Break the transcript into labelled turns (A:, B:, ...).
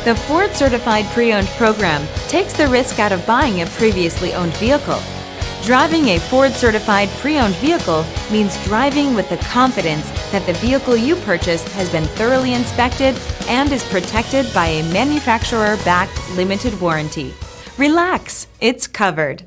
A: The Ford Certified Pre-Owned program takes the risk out of buying a previously owned vehicle. Driving a Ford Certified Pre-Owned vehicle means driving with the confidence that the vehicle you purchased has been thoroughly inspected and is protected by a manufacturer-backed limited warranty. Relax, it's covered.